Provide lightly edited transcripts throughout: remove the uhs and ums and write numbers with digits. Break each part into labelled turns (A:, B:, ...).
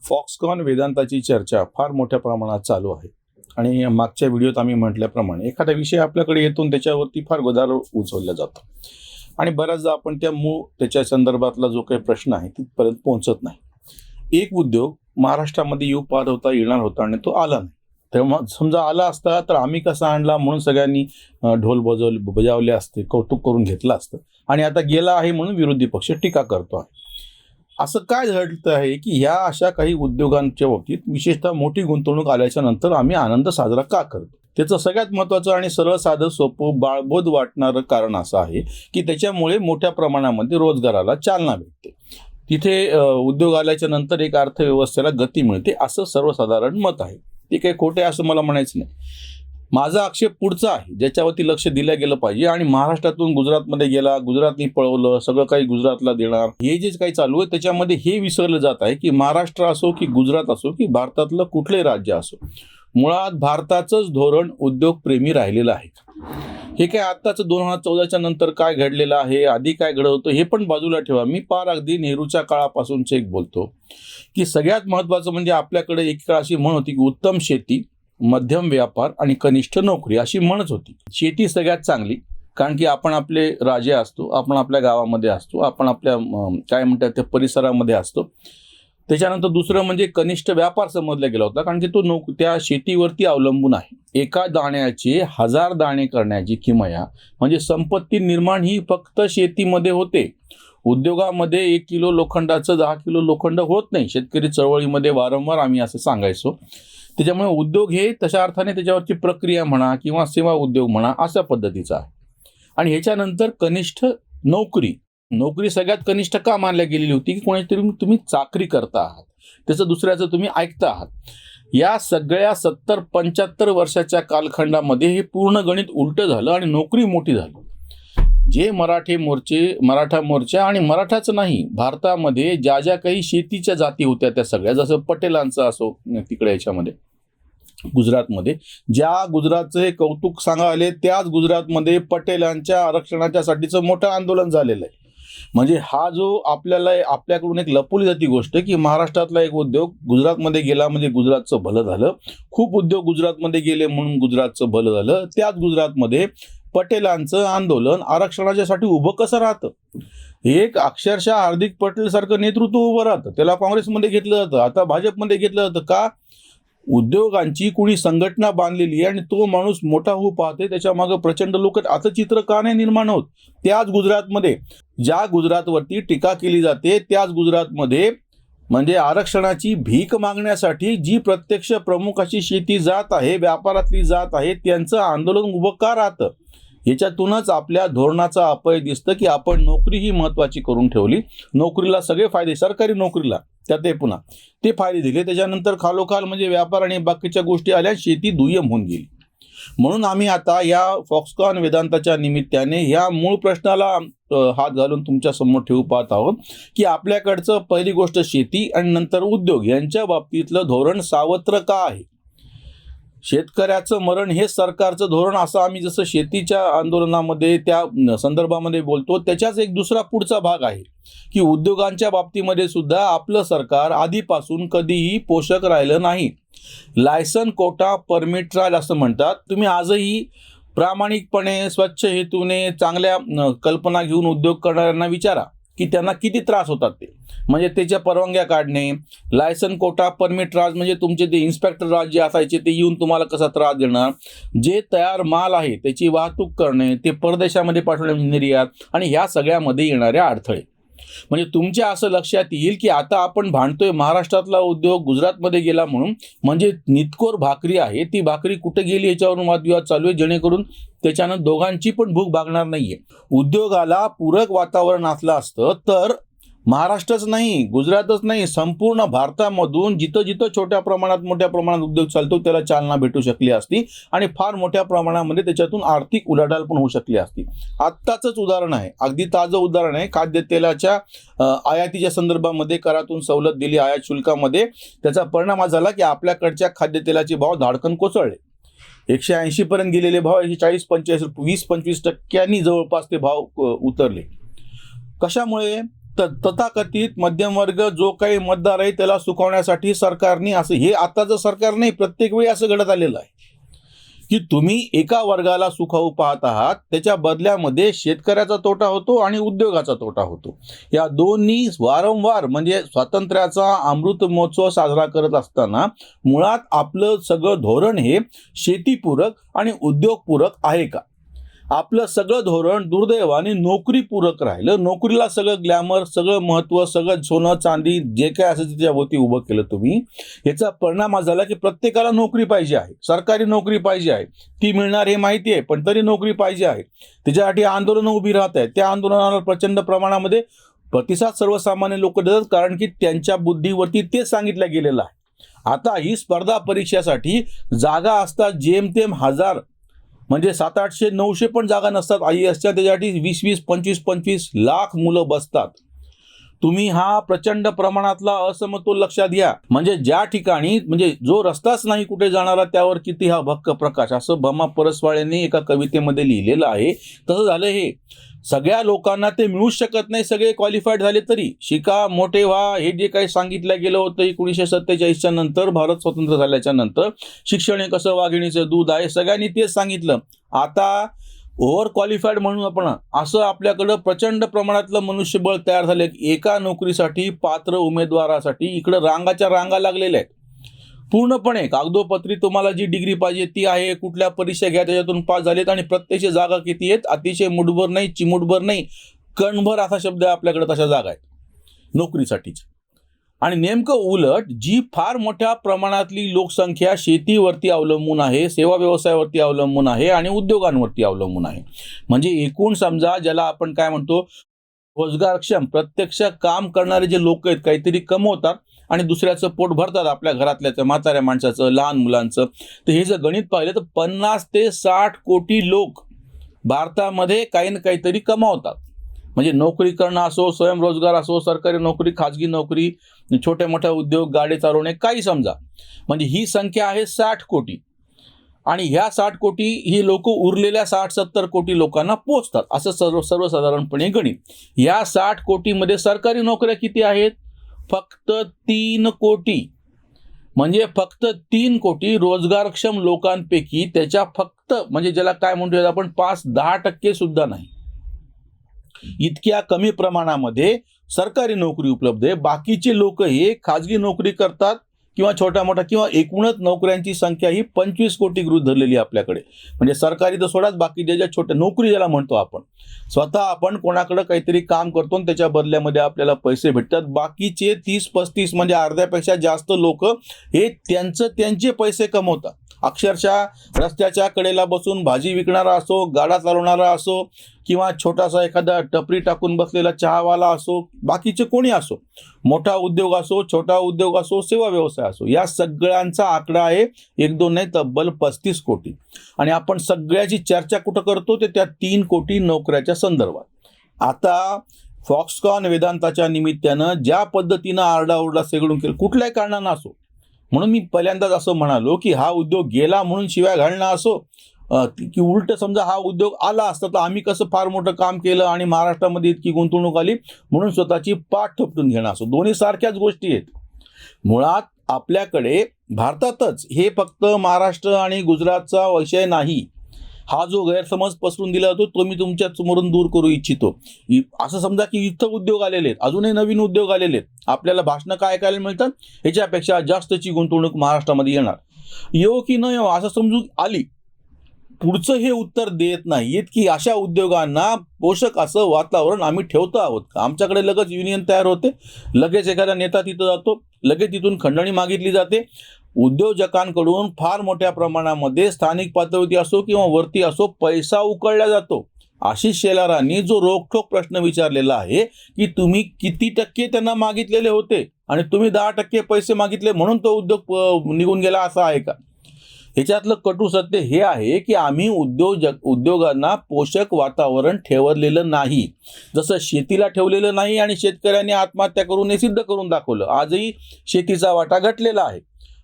A: Foxconn वेदांताची चर्चा फार मोठ्या प्रमाणात चालू आहे आणि मागच्या व्हिडिओत आम्ही म्हटल्याप्रमाणे एखादा विषय आपल्याकडे येतो आणि त्याच्यावरती फार गदारोळ उचलला जातो आणि बऱ्याचदा आपण त्याच्या संदर्भातला जो काही प्रश्न आहे तिथपर्यंत पोहोचत नाही. एक उद्योग महाराष्ट्रामध्ये येऊ पार होता येणार होता आणि तो आला नाही. तेव्हा समजा आला असता तर आम्ही कसा आणला म्हणून सगळ्यांनी ढोल बजावले असते, कौतुक करून घेतलं असतं. आणि आता गेला आहे म्हणून विरोधी पक्ष टीका करतो आहे. असं काय घडतं आहे की ह्या अशा काही उद्योगांच्या बाबतीत विशेषतः मोठी गुंतवणूक आल्याच्या नंतर आम्ही आनंद साजरा का करतो? त्याचं सगळ्यात महत्त्वाचं आणि सरळ साधं सोपं बाळबोध वाटणारं कारण असं आहे की त्याच्यामुळे मोठ्या प्रमाणामध्ये रोजगाराला चालना भेटते. तिथे उद्योग आल्याच्या नंतर एक अर्थव्यवस्थेला गती मिळते असं सर्वसाधारण मत आहे. ते काही खोटे असं मला म्हणायचं नाही. माझा आक्षेप पुढचा आहे ज्याच्यावरती लक्ष दिलं गेलं पाहिजे. आणि महाराष्ट्रातून गुजरातमध्ये गेला, गुजरातनी पळवलं, सगळं काही गुजरातला देणार, हे जे काही चालू आहे त्याच्यामध्ये हे विसरलं जात आहे की महाराष्ट्र असो की गुजरात असो की भारतातलं कुठलंही राज्य असो, मुळात भारताचंच धोरण उद्योगप्रेमी राहिलेलं आहे. हे काय आत्ताच 2014च्या नंतर काय घडलेलं आहे, आधी काय घडत होतं हे पण बाजूला ठेवा. मी पार अगदी नेहरूच्या काळापासूनचे एक बोलतो की सगळ्यात महत्त्वाचं म्हणजे आपल्याकडे एक काळ अशी म्हण होती की उत्तम शेती, मध्यम व्यापार आणि कनिष्ठ नोकरी अशी म्हणच होती. शेती सगळ्यात चांगली, कारण की आपण आपले राजे असतो, आपण आपल्या गावामध्ये असतो, आपण आपल्या काय म्हणतात त्या परिसरामध्ये असतो. त्याच्यानंतर दुसरं म्हणजे कनिष्ठ व्यापार समजला गेला होता, कारण की तो त्या शेतीवरती अवलंबून आहे. एका दाण्याचे 1000 दाणे करण्याची किमया म्हणजे संपत्ती निर्माण ही फक्त शेतीमध्ये होते. उद्योगामध्ये 1 किलो लोखंडाचं 10 किलो लोखंड होत नाही. शेतकरी चळवळीमध्ये वारंवार आम्ही असं सांगायचो. त्याच्यामुळे उद्योग हे तशा अर्थाने त्याच्यावरची प्रक्रिया म्हणा किंवा सेवा उद्योग म्हणा अशा पद्धतीचा आहे. आणि ह्याच्यानंतर कनिष्ठ नोकरी सगळ्यात कनिष्ठ का मानल्या गेलेली होती की कोणातरी तुम्ही चाकरी करता आहात, त्याचं दुसऱ्याचं तुम्ही ऐकता आहात. या सगळ्या 70-75 वर्षाच्या कालखंडामध्ये हे पूर्ण गणित उलटं झालं आणि नोकरी मोठी झाली. जे मराठा मोर्चा आणि मराठाच नाही, भारतामध्ये ज्या ज्या काही शेतीच्या जाती होत्या त्या सगळ्या, जसं पटेलांचं असो तिकडे याच्यामध्ये गुजरातमध्ये, ज्या गुजरातचे कौतुक सांगायले त्याच गुजरातमध्ये पटेलांच्या आरक्षणाच्यासाठीचं मोठं आंदोलन झालेलं आहे. म्हणजे हा जो आपल्याकडून एक लपवली जाती गोष्ट की महाराष्ट्रातला एक उद्योग गुजरातमध्ये गेला म्हणजे गुजरातचं भलं झालं, खूप उद्योग गुजरातमध्ये गेले म्हणून गुजरातचं भलं झालं. त्याच गुजरातमध्ये पटेलांचं आंदोलन आरक्षणाच्यासाठी उभं कसं राहतं? एक अक्षरशः हार्दिक पटेल सारखं नेतृत्व उभं राहतं, त्याला काँग्रेसमध्ये घेतलं जातं, आता भाजपमध्ये घेतलं जातं. का? उद्योगांची कुणी संघटना बांधलेली आहे आणि तो माणूस मोठा होऊ पाहते, त्याच्या मागे प्रचंड लोक. आता चित्र का नाही निर्माण होत? त्याच गुजरातमध्ये, ज्या गुजरातवरती टीका केली जाते त्याच गुजरातमध्ये म्हणजे आरक्षणाची भीक मागण्यासाठी जी प्रत्यक्ष प्रमुख अशी शेती जात आहे, व्यापारातली जात आहे, त्यांचं आंदोलन उभं का राहतं? याच्यातूनच आपल्या धोरणाचा अपयश दिसतं की आपण नोकरी ही महत्त्वाची करून ठेवली. नोकरीला सगळे फायदे, सरकारी नोकरीला त्यात पुन्हा ते फायदे दिले. त्याच्यानंतर खालोखाल म्हणजे व्यापार आणि बाकीच्या गोष्टी आल्या, शेती दुय्यम होऊन गेली. म्हणून आम्ही आता या फॉक्सकॉन वेदांताच्या निमित्ताने या मूळ प्रश्नाला हात घालून तुमच्या समोर ठेवू पाहत आहोत की आपल्याकडचं पहिली गोष्ट शेती आणि नंतर उद्योग यांच्या बाबतीतलं धोरण सावत्र का आहे? शेतकऱ्याचं मरण हे सरकारचं धोरण असं आम्ही जसं शेतीच्या आंदोलनामध्ये त्या संदर्भामध्ये बोलतो, त्याच्याच एक दुसरा पुढचा भाग आहे की उद्योगांच्या बाबतीमध्ये सुद्धा आपलं सरकार आधीपासून कधीही पोषक राहिलं नाही. लायसन कोटा परमिट ट्रायल असं म्हणतात. तुम्ही आजही प्रामाणिकपणे स्वच्छ हेतूने चांगल्या कल्पना घेऊन उद्योग करणाऱ्यांना विचारा की त्यांना किती त्रास होतात ते. म्हणजे त्याच्या परवानग्या काढणे, लायसन कोटा परमिट राज म्हणजे तुमचे ते इन्स्पेक्टर राज जे असायचे ते येऊन तुम्हाला कसा त्रास देणार, जे तयार माल आहे त्याची वाहतूक करणे, ते परदेशामध्ये पाठवणे निर्यात आणि ह्या सगळ्यामध्ये येणाऱ्या अडथळे. म्हणजे तुमच्या असं लक्षात येईल की आता आपण भांडतोय महाराष्ट्रातला उद्योग गुजरातमध्ये गेला म्हणून, म्हणजे नितकोर भाकरी आहे ती भाकरी कुठे गेली याच्यावरून वादविवाद चालू आहे, जेणेकरून त्याच्यानं दोघांची पण भूक भागणार नाहीये. उद्योगाला पूरक वातावरण असलं असतं तर महाराष्ट्रच नाही, गुजरातच नाही, संपूर्ण भारतामधून जिथं जिथं छोट्या प्रमाणात मोठ्या प्रमाणात उद्योग चालतो त्याला चालना भेटू शकली असती आणि फार मोठ्या प्रमाणामध्ये त्याच्यातून आर्थिक उलाढाल पण होऊ शकली असती. आत्ताचंच उदाहरण आहे, अगदी ताजं उदाहरण आहे. खाद्यतेलाच्या आयातीच्या संदर्भामध्ये करातून सवलत दिली आयात शुल्कामध्ये, त्याचा परिणाम झाला की आपल्याकडच्या खाद्यतेलाचे भाव धाडकन कोसळले. 180 पर्यंत गेलेले भाव 40-45 20-25% जवळपास ते भाव उतरले. कशामुळे? तथाकथित मध्यमवर्ग जो काही मतदार आहे त्याला सुखावण्यासाठी सरकारने असं, हे आताचं सरकार नाही, प्रत्येक वेळी असं घडत आलेलं आहे की तुम्ही एका वर्गाला सुखावू पाहत आहात, त्याच्या बदल्यामध्ये शेतकऱ्याचा तोटा होतो आणि उद्योगाचा तोटा होतो. या दोन्ही वारंवार म्हणजे स्वातंत्र्याचा अमृत महोत्सव साजरा करत असताना मुळात आपलं सगळं धोरण हे शेतीपूरक आणि उद्योगपूरक आहे का? आपलं सगळं धोरण दुर्दैवाने नोकरीपूरक राहिलं. नोकरीला सगळं ग्लॅमर, सगळं महत्त्व, सगळं सोनं चांदी जे काय असेल त्याच्या भोवती उभं केलं तुम्ही. याचा परिणाम हा झाला की प्रत्येकाला नोकरी पाहिजे आहे, सरकारी नोकरी पाहिजे आहे. ती मिळणार हे माहिती आहे, पण तरी नोकरी पाहिजे आहे. त्याच्यासाठी आंदोलनं उभी राहत आहेत. त्या आंदोलनाला प्रचंड प्रमाणामध्ये प्रतिसाद सर्वसामान्य लोक देतात, कारण की त्यांच्या बुद्धीवरती ते सांगितलं गेलेलं आहे. आता ही स्पर्धा परीक्षेसाठी जागा असतात जेमतेम 1000, म्हणजे 700-800-900 पण जागा नसतात IASच्या. त्याच्यासाठी 20-25 लाख मुलं बसतात. तुम्ही हा प्रचंड प्रमाणातला असमतोल लक्षात घ्या. म्हणजे ज्या ठिकाणी म्हणजे जो रस्ताच नाही कुठे जाणारा त्यावर किती हा भक्क प्रकाश, असं भमा परसवाळ्यांनी एका कवितेमध्ये लिहिलेलं आहे. तसं झालं हे. सगळ्या लोकांना ते मिळूच शकत नाही, सगळे क्वालिफाईड झाले तरी. शिका, मोठे व्हा, हे जे काही सांगितलं गेलं होतं 1947च्या नंतर, भारत स्वतंत्र झाल्याच्या नंतर, शिक्षण हे कसं वाघिणीचं दूध आहे, सगळ्यांनी तेच सांगितलं. आता ओव्हर क्वालिफाईड म्हणून आपण असं आपल्याकडं प्रचंड प्रमाणातलं मनुष्यबळ तयार झाले. एका नोकरीसाठी पात्र उमेदवारासाठी इकडं रांगाच्या रांगा लागलेल्या आहेत. पूर्णपणे कागदोपत्री तुम्हाला जी डिग्री पाहिजे ती आहे, कुठल्या परीक्षा घ्या त्याच्यातून पास झालेत, आणि प्रत्यक्ष जागा किती आहेत? अतिशय मुठभर नाही, चिमुटभर नाही, कणभर असा शब्द आहे आपल्याकडे, तशा जागा आहेत नोकरीसाठीच्या. आणि नेमकं उलट जी फार मोठ्या प्रमाणातली लोकसंख्या शेतीवरती अवलंबून आहे, सेवा व्यवसायावरती अवलंबून आहे आणि उद्योगांवरती अवलंबून आहे. म्हणजे एकूण समजा ज्याला आपण काय म्हणतो रोजगारक्षम, प्रत्यक्ष काम करणारे जे लोक आहेत, काहीतरी कमवतात आणि दुसऱ्याचं पोट भरतात, आपल्या घरातल्या म्हाताऱ्या माणसाचं, लहान मुलांचं. तर हे जर गणित पाहिलं तर 50 ते 60 कोटी लोक भारतामध्ये काही ना काहीतरी कमावतात. म्हणजे नोकरी करणं असो, स्वयंरोजगार असो, सरकारी नोकरी, खाजगी नोकरी, छोटे मोठे उद्योग, गाडी चालवणे, काही समजा. म्हणजे ही संख्या आहे 60 कोटी. आणि ह्या 60 कोटी ही लोक उरलेल्या 60-70 कोटी लोकांना पोचतात, असं सर्वसाधारणपणे गणित. या 60 कोटीमध्ये सरकारी नोकऱ्या किती आहेत? फक्त 3 कोटी. म्हणजे फक्त 3 कोटी रोजगारक्षम लोकांपैकी त्याच्या फक्त म्हणजे ज्याला काय म्हणतो आपण 5-10% सुद्धा नाही, इतक्या कमी प्रमाणामध्ये सरकारी नोकरी उपलब्ध आहे. बाकीचे लोक हे खाजगी नोकरी करतात किंवा छोट्या मोठ्या किंवा एकूणच नोकऱ्यांची संख्या ही 25 कोटी गृहीत धरलेली आहे आपल्याकडे. म्हणजे सरकारी तर सोडाच, बाकी ज्या छोट्या नोकरी ज्याला म्हणतो आपण, स्वतः आपण कोणाकडे काहीतरी काम करतो आणि त्याच्या बदल्यामध्ये आपल्याला पैसे भेटतात. बाकीचे 30-35 म्हणजे अर्ध्यापेक्षा जास्त लोक हे त्यांचे पैसे कमवतात. अक्षरशः रस्त्याच्या कडेला बसून भाजी विकणारा असो, गाडा चालवणारा असो, किंवा छोटासा एखादा टपरी टाकून बसलेला चहावाला असो, बाकीचे कोणी असो, मोठा उद्योग असो, छोटा उद्योग असो, सेवा व्यवसाय असो, या सगळ्यांचा आकडा आहे 1-2 नाही, तब्बल 35 कोटी. आणि आपण सगळ्याची चर्चा कुठं करतो ते त्या 3 कोटी नोकऱ्याच्या संदर्भात. आता फॉक्सकॉन वेदांताच्या निमित्तानं ज्या पद्धतीनं आरडाओरडा सेगडून केलं, कुठल्याही कारणानं असो, म्हणून मी पहिल्यांदाच असं म्हणालो की हा उद्योग गेला म्हणून शिवाय घालणं असो, की उलट समजा हा उद्योग आला असता तर आम्ही कसं फार मोठं काम केलं आणि महाराष्ट्रामध्ये इतकी गुंतवणूक आली म्हणून स्वतःची पाठ थोपटून घेणं असो, दोन्ही सारख्याच गोष्टी आहेत. मुळात आपल्याकडे भारतातच हे फक्त महाराष्ट्र आणि गुजरातचा विषय नाही. हा जो गैरसमज पसरून दिला जातो तो मी तुमच्या समोरून दूर करू इच्छितो. असं समजा की इथं उद्योग आलेले आहेत, अजूनही नवीन उद्योग आलेले आहेत, आपल्याला भाषणं काय ऐकायला मिळतात, ह्याच्यापेक्षा जास्तची गुंतवणूक महाराष्ट्रामध्ये येणार, येऊ की न येऊ असं समजून आली. पुढचं हे उत्तर देत नाहीत की अशा उद्योगांना पोषक असं वातावरण आम्ही ठेवतो आहोत का? आमच्याकडे लगेच युनियन तयार होते, लगेच एखादा नेता तिथं जातो, लगेच तिथून खंडणी मागितली जाते. उद्योजकांकडून फार मोठ्या प्रमाणामध्ये स्थानिक पातळीवरती असो किंवा वरती असो पैसा उकळला जातो. आशिष शेलारांनी जो रोखठोक प्रश्न विचारलेला आहे की तुम्ही किती टक्के त्यांना मागितलेले होते आणि तुम्ही 10% पैसे मागितले म्हणून तो उद्योग निघून गेला, असं आहे का? ह्याच्यातलं कटू सत्य हे आहे की आम्ही उद्योगांना पोषक वातावरण ठेवलेलं नाही, जसं शेतीला ठेवलेलं नाही आणि शेतकऱ्यांनी आत्महत्या करून हे सिद्ध करून दाखवलं. आजही शेतीचा वाटा घटलेला आहे.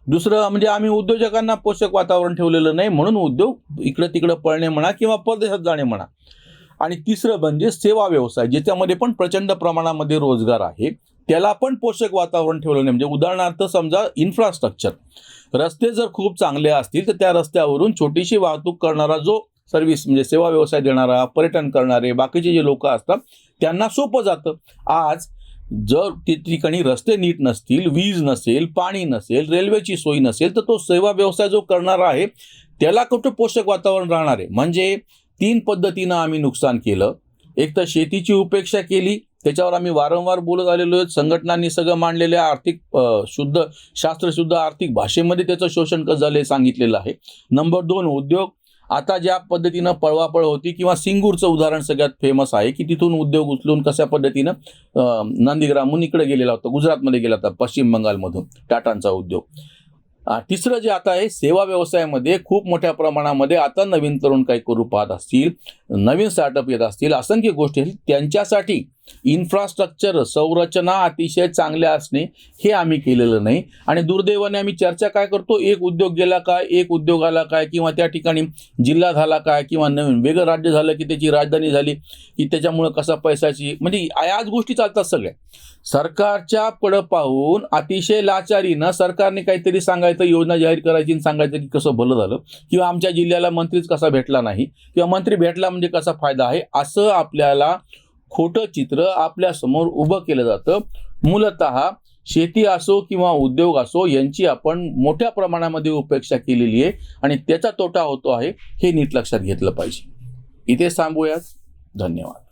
A: दुसरं म्हणजे आम्ही उद्योजकांना पोषक वातावरण ठेवलेलं नाही म्हणून उद्योग इकडं तिकडं पळणे म्हणा किंवा परदेशात जाणे म्हणा. आणि तिसरं म्हणजे सेवा व्यवसाय, ज्याच्यामध्ये पण प्रचंड प्रमाणामध्ये रोजगार आहे, त्याला पण पोषक वातावरण ठेवलं नाही. म्हणजे उदाहरणार्थ समजा इन्फ्रास्ट्रक्चर, रस्ते जर खूप चांगले असतील तर त्या रस्त्यावरून छोटीशी वाहतूक करणारा जो सर्व्हिस म्हणजे सेवा व्यवसाय देणारा, पर्यटन करणारे बाकीचे जे लोक असतात त्यांना सोपं जातं. आज जर ते ठिकाणी रस्ते नीट नसतील, वीज नसेल, पाणी नसेल, रेल्वेची सोय नसेल, तर तो सेवा व्यवसाय जो करणारा आहे त्याला कुठं पोषक वातावरण राहणार आहे. म्हणजे 3 पद्धतीनं आम्ही नुकसान केलं. एक तर शेतीची उपेक्षा केली, त्याच्यावर आम्ही वारंवार बोलत आलेलो आहे, संघटनांनी सगळं मांडलेलं आहे, आर्थिक शुद्ध शास्त्रशुद्ध आर्थिक भाषेमध्ये त्याचं शोषण कसं झालं सांगितलेलं आहे. नंबर 2 उद्योग. आता ज्या पद्धतीनं पळवापळ होती किंवा सिंगूरचं उदाहरण सगळ्यात फेमस आहे की तिथून उद्योग उचलून कशा पद्धतीनं नंदीग्रामहून इकडे गेलेला होता, गुजरातमध्ये गेला होता, पश्चिम बंगालमधून टाटांचा उद्योग. तिसरं जे आता आहे सेवा व्यवसायामध्ये खूप मोठ्या प्रमाणामध्ये आता नवीन तरुण काही करू पाहत असतील, नवीन स्टार्टअप येत असतील, असंख्य गोष्टी आहेत, त्यांच्यासाठी इन्फ्रास्ट्रक्चर संरचना अतिशय चांगल्या असणे हे आम्ही केलेलं नाही. आणि दुर्दैवाने आम्ही चर्चा काय करतो, एक उद्योग गेला काय, एक उद्योग आला काय, किंवा त्या ठिकाणी जिल्हा झाला काय, किंवा नवीन वेगळं राज्य झालं की त्याची राजधानी झाली की त्याच्यामुळं कसा पैशाची, म्हणजे याच गोष्टी चालतात सगळ्या. सरकारच्या पुढं पाहून अतिशय लाचारीनं सरकारने काहीतरी सांगायचं, योजना जाहीर करायची आणि सांगायचं की कसं भलं झालं, किंवा आमच्या जिल्ह्याला मंत्रीच कसा भेटला नाही, किंवा मंत्री भेटला म्हणजे कसा फायदा आहे, असं आपल्याला खोटं चित्र आपल्यासमोर उभं केलं जातं. मूलतः शेती असो किंवा उद्योग असो यांची आपण मोठ्या प्रमाणामध्ये उपेक्षा केलेली आहे आणि त्याचा तोटा होतो आहे, हे नीट लक्षात घेतलं पाहिजे. इथे थांबूयात. धन्यवाद.